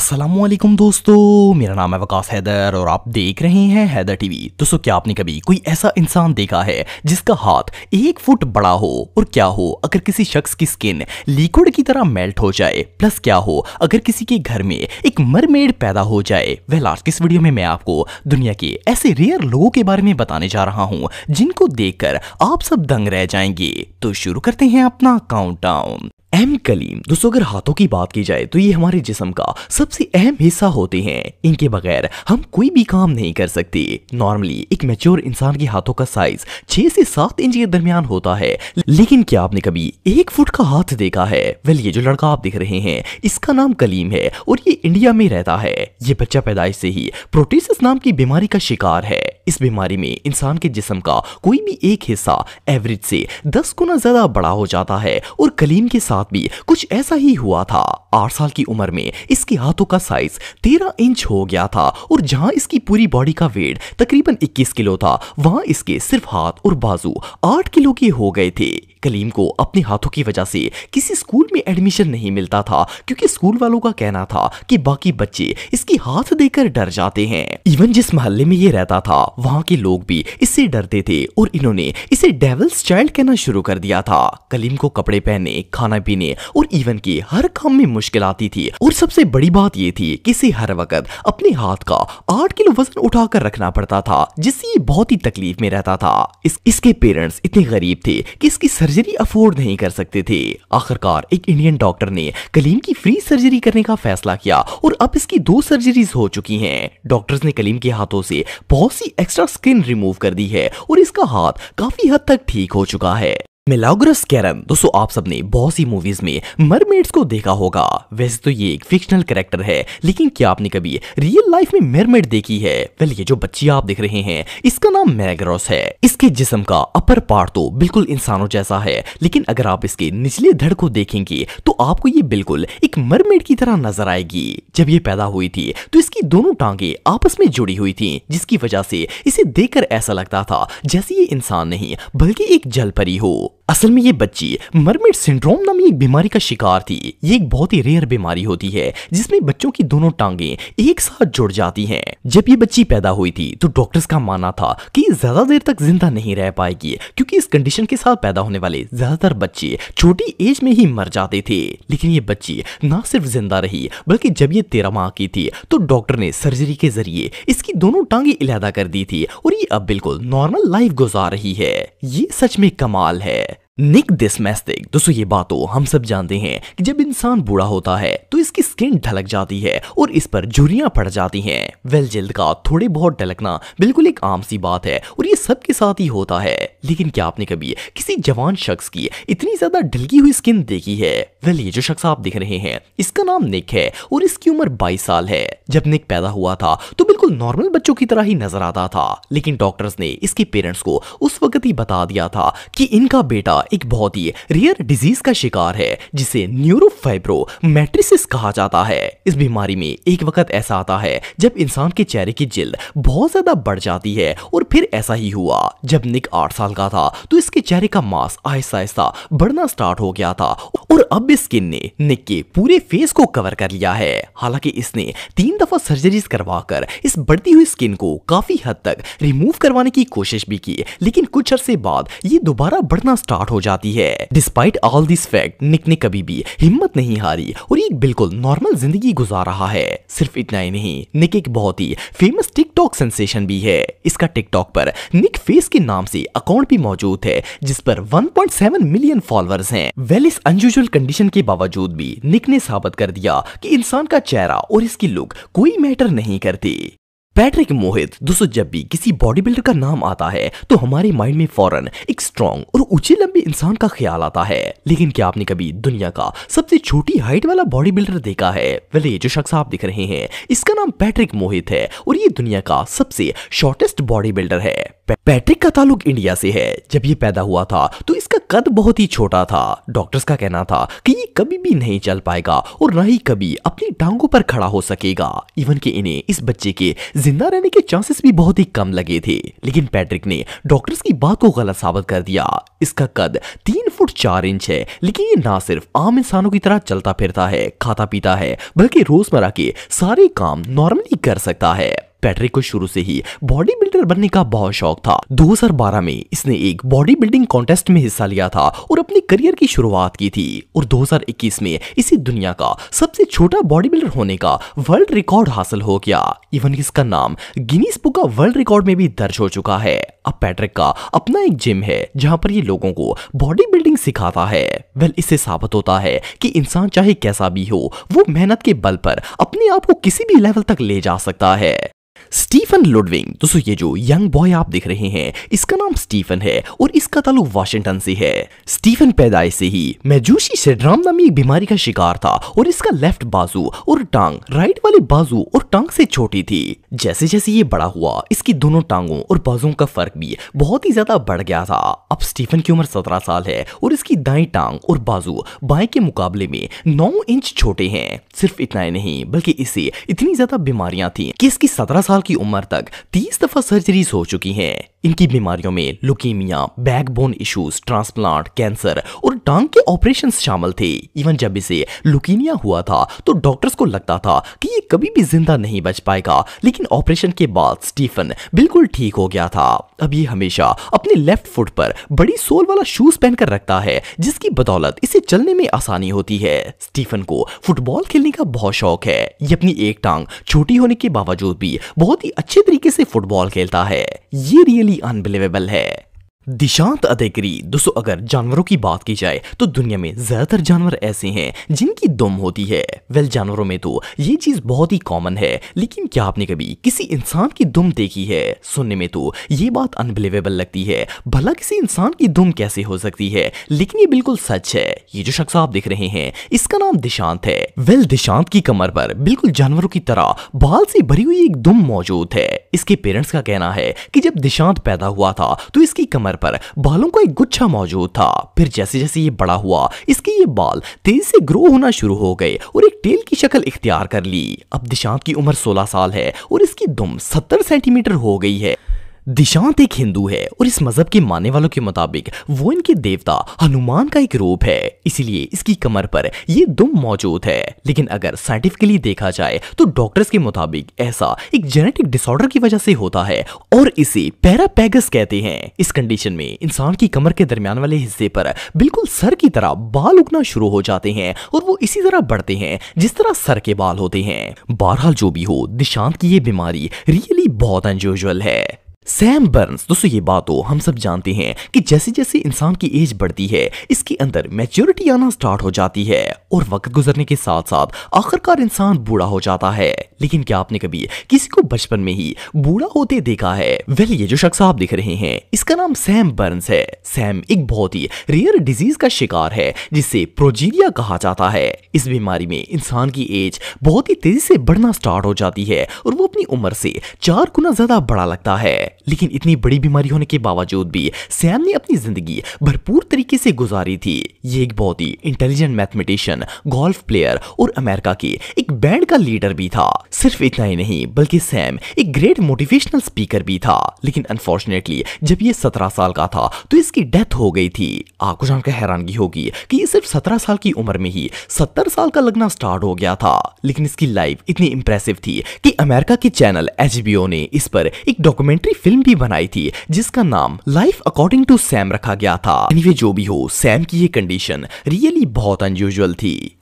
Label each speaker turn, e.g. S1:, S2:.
S1: अस्सलामुअलैकुम दोस्तों, मेरा नाम है वकास हैदर और आप देख रहे हैं हैदर टीवी। दोस्तों, क्या आपने कभी कोई ऐसा इंसान देखा है जिसका हाथ 1 फुट बड़ा हो? और क्या हो अगर किसी शख्स की स्किन लिक्विड की तरह मेल्ट हो जाए? प्लस क्या हो अगर किसी के घर में एक मरमेड पैदा हो जाए? वेल, आज की इस वीडियो में मैं आपको दुनिया के ऐसे रेयर लोगों के बारे में बताने जा रहा हूँ जिनको देखकर आप सब दंग रह जाएंगे। तो शुरू करते हैं अपना काउंटडाउन। कलीम। दोस्तों, अगर हाथों की बात की जाए तो ये हमारे जिस्म का सबसे अहम हिस्सा होते हैं। इनके बगैर हम कोई भी काम नहीं कर सकते। नॉर्मली एक मैच्योर इंसान के हाथों का साइज 6 से 7 इंच के दरमियान होता है, लेकिन क्या आपने कभी 1 फुट का हाथ देखा है? वेल, ये जो लड़का आप देख रहे हैं इसका नाम कलीम है और ये इंडिया में रहता है। ये बच्चा पैदाइश से ही प्रोटेसिस नाम की बीमारी का शिकार है। इस बीमारी में इंसान के जिस्म का कोई भी एक हिस्सा एवरेज से 10 गुना ज्यादा बड़ा हो जाता है और कलीम के साथ भी कुछ ऐसा ही हुआ था। 8 साल की उम्र में इसके हाथों का साइज 13 इंच हो गया था और जहां इसकी पूरी बॉडी का वेट तकरीबन 21 किलो था, वहां इसके सिर्फ हाथ और बाजू 8 किलो के हो गए थे। कलीम को अपने हाथों की वजह से किसी स्कूल में एडमिशन नहीं मिलता था, क्योंकि स्कूल वालों का कहना था कि बाकी बच्चे इसकी हाथ देखकर डर जाते हैं। इवन जिस मोहल्ले में ये रहता था वहां के लोग भी इससे डरते थे और इन्होंने इसे डेविल्स चाइल्ड कहना शुरू कर दिया था। कलीम को कपड़े पहनने, खाना पीने और इवन की हर काम में मुश्किल आती थी और सबसे बड़ी बात ये थी कि इसे हर वक्त अपने हाथ का 8 किलो वजन उठाकर रखना पड़ता था, जिससे ये बहुत ही तकलीफ में रहता था। इसके पेरेंट्स इतने गरीब थे कि इसकी सर्जरी अफोर्ड नहीं कर सकते थे। आखिरकार एक इंडियन डॉक्टर ने कलीम की फ्री सर्जरी करने का फैसला किया और अब इसकी 2 सर्जरीज हो चुकी हैं। डॉक्टर्स ने कलीम के हाथों से बहुत सी एक्स्ट्रा स्किन रिमूव कर दी है और इसका हाथ काफी हद तक ठीक हो चुका है। मिलाग्रोस कैरन। दोस्तों, आप सबने बहुत सी मूवीज में मरमेड्स को देखा होगा। वैसे तो ये एक फिक्शनल कैरेक्टर है, लेकिन क्या आपने कभी रियल लाइफ में मरमेड देखी है? वेल, ये जो बच्ची आप देख रहे हैं इसका नाम मिलाग्रोस है। इसके जिस्म का अपर पार्ट तो बिल्कुल इंसानों जैसा है, लेकिन अगर आप इसके निचले धड़ को देखेंगे तो आपको ये बिल्कुल एक मरमेड की तरह नजर आएगी। जब ये पैदा हुई थी तो इसकी दोनों टांगे आपस में जुड़ी हुई थी, जिसकी वजह से इसे देखकर ऐसा लगता था जैसे ये इंसान नहीं बल्कि एक जल परी हो। असल में ये बच्ची मरमेड सिंड्रोम नामी एक बीमारी का शिकार थी। ये एक बहुत ही रेयर बीमारी होती है जिसमें बच्चों की दोनों टांगे एक साथ जुड़ जाती हैं। जब ये बच्ची पैदा हुई थी तो डॉक्टर्स का मानना था कि ये ज्यादा देर तक जिंदा नहीं रह पाएगी, क्योंकि इस कंडीशन के साथ पैदा होने वाले ज्यादातर बच्चे छोटी एज में ही मर जाते थे। लेकिन ये बच्ची ना सिर्फ जिंदा रही, बल्कि जब ये 13 माह की थी तो डॉक्टर ने सर्जरी के जरिए इसकी दोनों टांगे इलादा कर दी थी और ये अब बिल्कुल नॉर्मल लाइफ गुजार रही है। ये सच में कमाल है। निक डिस्मेस्टिक। दोस्तों, ये बात तो हम सब जानते हैं कि जब इंसान बूढ़ा होता है तो इसकी स्किन ढलक जाती है और इस पर झुर्रियां पड़ जाती हैं। वेल, जल्द का थोड़े बहुत ढलकना बिल्कुल एक आम सी बात है और ये सबके साथ ही होता है। लेकिन क्या आपने कभी किसी जवान शख्स की इतनी ज्यादा ढलकी हुई स्किन देखी है? वेल, ये जो शख्स आप देख रहे हैं इसका नाम निक है और इसकी उम्र 22 साल है। जब निक पैदा हुआ था तो बिल्कुल नॉर्मल बच्चों की तरह ही नजर आता था, लेकिन डॉक्टर्स ने इसके पेरेंट्स को उस वक्त ही बता दिया था कि इनका बेटा एक बहुत ही रेयर डिजीज का शिकार है जिसे न्यूरोफाइब्रोमेट्रिसिस कहा जाता है। इस बीमारी में एक वक्त ऐसा आता है जब इंसान के चेहरे की जिल्द बहुत ज्यादा बढ़ जाती है और फिर ऐसा ही हुआ। जब निक 8 साल का था तो इसके चेहरे का मांस आहिस्ता आहिस्ता बढ़ना स्टार्ट हो गया था और अब इस स्किन ने निक के पूरे फेस को कवर कर लिया है। हालांकि इसने 3 दफा सर्जरीज करवाकर इस बढ़ती हुई स्किन को काफी हद तक रिमूव करवाने की कोशिश भी की, लेकिन कुछ अरसे बाद ये दोबारा बढ़ना स्टार्ट हो जाती है। डिस्पाइट ऑल दिस फैक्ट, निक ने कभी भी हिम्मत नहीं हारी और एक बिल्कुल नॉर्मल जिंदगी गुजार रहा है। सिर्फ इतना ही नहीं, निक एक बहुत ही फेमस टिकटॉक सेंसेशन भी है। इसका टिकटॉक पर निक फेस के नाम से अकाउंट भी मौजूद है जिस पर 1.7 मिलियन फॉलोअर्स हैं। वेल, इस अनयूजुअल कंडीशन के बावजूद भी निक ने साबित कर दिया कि इंसान का चेहरा और इसकी लुक कोई मैटर नहीं करती। पैट्रिक मोहित। दोस्तों, जब भी किसी बॉडी बिल्डर का नाम आता है तो हमारे माइंड में फौरन एक स्ट्रॉन्ग और ऊंचे लंबे इंसान का ख्याल आता है, लेकिन क्या आपने कभी दुनिया का सबसे छोटी हाइट वाला बॉडी बिल्डर देखा है? वेल, ये जो शख्स आप दिख रहे हैं इसका नाम पैट्रिक मोहित है और ये दुनिया का सबसे शॉर्टेस्ट बॉडी बिल्डर है। पैट्रिक का ताल्लुक इंडिया से है। जब ये पैदा हुआ था तो इसका कद बहुत ही छोटा था। डॉक्टर्स का कहना था कि ये कभी भी नहीं चल पाएगा और न ही कभी अपनी टांगों पर खड़ा हो सकेगा। इवन कि इन्हें इस बच्चे के जिंदा रहने के चांसेस भी बहुत ही कम लगे थे, लेकिन पैट्रिक ने डॉक्टर्स की बात को गलत साबित कर दिया। इसका कद 3 फुट 4 इंच है, लेकिन ये ना सिर्फ आम इंसानों की तरह चलता फिरता है, खाता पीता है, बल्कि रोजमर्रा के सारे काम नॉर्मली कर सकता है। पैट्रिक को शुरू से ही बॉडी बिल्डर बनने का बहुत शौक था। 2012 में इसने एक बॉडी बिल्डिंग कॉन्टेस्ट में हिस्सा लिया था और अपने करियर की शुरुआत की थी और 2021 में इसे दुनिया का सबसे छोटा बॉडी बिल्डर होने का वर्ल्ड रिकॉर्ड हासिल हो गया। इवन इसका नाम Guinness book of world record में भी दर्ज हो चुका है। अब पैट्रिक का अपना एक जिम है जहां पर ये लोगों को बॉडी बिल्डिंग सिखाता है। वेल, इससे साबित होता है कि इंसान चाहे कैसा भी हो, वो मेहनत के बल पर अपने आप को किसी भी लेवल तक ले जा सकता है। स्टीफन लुडविग, दोस्तों ये जो यंग बॉय आप देख रहे हैं, इसका नाम स्टीफन है और इसका ताल्लुक वाशिंगटन से है। स्टीफन पैदाइश से ही मैजूशी सिंड्रोम नामी एक बीमारी का शिकार था और इसका लेफ्ट बाजू और टांग राइट वाले बाजू और टांग से छोटी थी। जैसे जैसे ये बड़ा हुआ, इसकी दोनों टांगों और बाजुओं का फर्क भी बहुत ही ज्यादा बढ़ गया था। अब स्टीफन की उम्र 17 साल है और इसकी दाईं टांग और बाजू बाएं के मुकाबले में 9 इंच छोटे हैं। सिर्फ इतना ही नहीं, बल्कि इसे इतनी ज्यादा बीमारियां थी कि इसकी 17 साल की उम्र तक 30 दफा सर्जरीज हो चुकी हैं। इनकी बीमारियों में leukaemia, backbone issues, transplant, cancer और टांग के ऑपरेशंस शामिल थे। इवन जब इसे लुकीमिया हुआ था तो डॉक्टर्स को लगता था कि ये कभी भी जिंदा नहीं बच पाएगा, लेकिन ऑपरेशन के बाद स्टीफन बिल्कुल ठीक हो गया था। अब ये हमेशा अपने लेफ्ट फुट पर बड़ी सोल वाला शूज पहनकर रखता है, जिसकी बदौलत इसे चलने में आसानी होती है। स्टीफन को फुटबॉल खेलने का बहुत शौक है। ये अपनी एक टांग छोटी होने के बावजूद भी बहुत ही अच्छे तरीके से फुटबॉल खेलता है। ये रियली अनबिलीवेबल है। दिशांत अदेकरी, दोस्तों अगर जानवरों की बात की जाए तो दुनिया में ज्यादातर जानवर ऐसे हैं जिनकी दुम होती है। वेल, जानवरों में तो ये चीज बहुत ही कॉमन है, लेकिन क्या आपने कभी किसी इंसान की दुम देखी है? सुनने में तो ये बात अनबिलीवेबल लगती है, भला किसी इंसान की दुम कैसे हो सकती है, लेकिन ये बिल्कुल सच है। ये जो शख्स आप देख रहे हैं, इसका नाम दिशांत है। वेल, दिशांत की कमर पर बिल्कुल जानवरों की तरह बाल से भरी हुई एक दुम मौजूद है। इसके पेरेंट्स का कहना है कि जब दिशांत पैदा हुआ था तो इसकी कमर पर बालों का एक गुच्छा मौजूद था। फिर जैसे जैसे ये बड़ा हुआ, इसके ये बाल तेजी से ग्रो होना शुरू हो गए और एक टेल की शक्ल इख्तियार कर ली। अब दिशांत की उम्र 16 साल है और इसकी दुम 70 सेंटीमीटर हो गई है। दिशांत एक हिंदू है और इस मजहब के मानने वालों के मुताबिक वो इनके देवता हनुमान का एक रूप है, इसीलिए इसकी कमर पर ये दुम मौजूद है। लेकिन अगर साइंटिफिकली देखा जाए तो डॉक्टर्स के मुताबिक ऐसा एक जेनेटिक डिसऑर्डर की वजह से होता है और इसे पैरापेगस कहते हैं। इस कंडीशन में इंसान की कमर के दरमियान वाले हिस्से पर बिल्कुल सर की तरह बाल उगना शुरू हो जाते हैं और वो इसी तरह बढ़ते हैं जिस तरह सर के बाल होते हैं। बहरहाल जो भी हो, दिशांत की ये बीमारी रियली बहुत अनयूजुअल है। सैम बर्न्स, दोस्तों ये बात तो हम सब जानते हैं कि जैसे जैसे इंसान की एज बढ़ती है, इसके अंदर मैच्योरिटी आना स्टार्ट हो जाती है और वक्त गुजरने के साथ साथ आखिरकार इंसान बूढ़ा हो जाता है। लेकिन क्या आपने कभी किसी को बचपन में ही बूढ़ा होते देखा है? वेल, ये जो शख्स आप दिख रहे हैं, इसका नाम सैम बर्न्स है। सैम एक बहुत ही रेयर डिजीज का शिकार है जिसे प्रोजीरिया कहा जाता है। इस बीमारी में इंसान की एज बहुत ही तेजी से बढ़ना स्टार्ट हो जाती है और वो अपनी उम्र से 4 गुना ज्यादा बड़ा लगता है। लेकिन इतनी बड़ी बीमारी होने के बावजूद भी सैम ने अपनी जिंदगी भरपूर तरीके से गुजारी थी। ये एक बहुत ही इंटेलिजेंट मैथमेटिशियन, गोल्फ प्लेयर और अमेरिका के एक बैंड का लीडर भी था। सिर्फ इतना ही नहीं, बल्कि सैम एक ग्रेट मोटिवेशनल स्पीकर भी था। लेकिन अनफॉर्चुनेटली जब ये 17 साल का था तो इसकी डेथ हो गई थी। आपको जानकर हैरानगी होगी कि ये सिर्फ 17 साल की उम्र में ही 70 साल का लगना स्टार्ट हो गया था। लेकिन इसकी लाइफ इतनी इंप्रेसिव थी कि अमेरिका के चैनल HBO ने इस पर एक डॉक्यूमेंट्री फिल्म भी बनाई थी जिसका नाम लाइफ अकॉर्डिंग टू सैम रखा गया था। एनीवे, जो भी हो, सैम की ये कंडीशन रियली बहुत अनयूजुअल थी।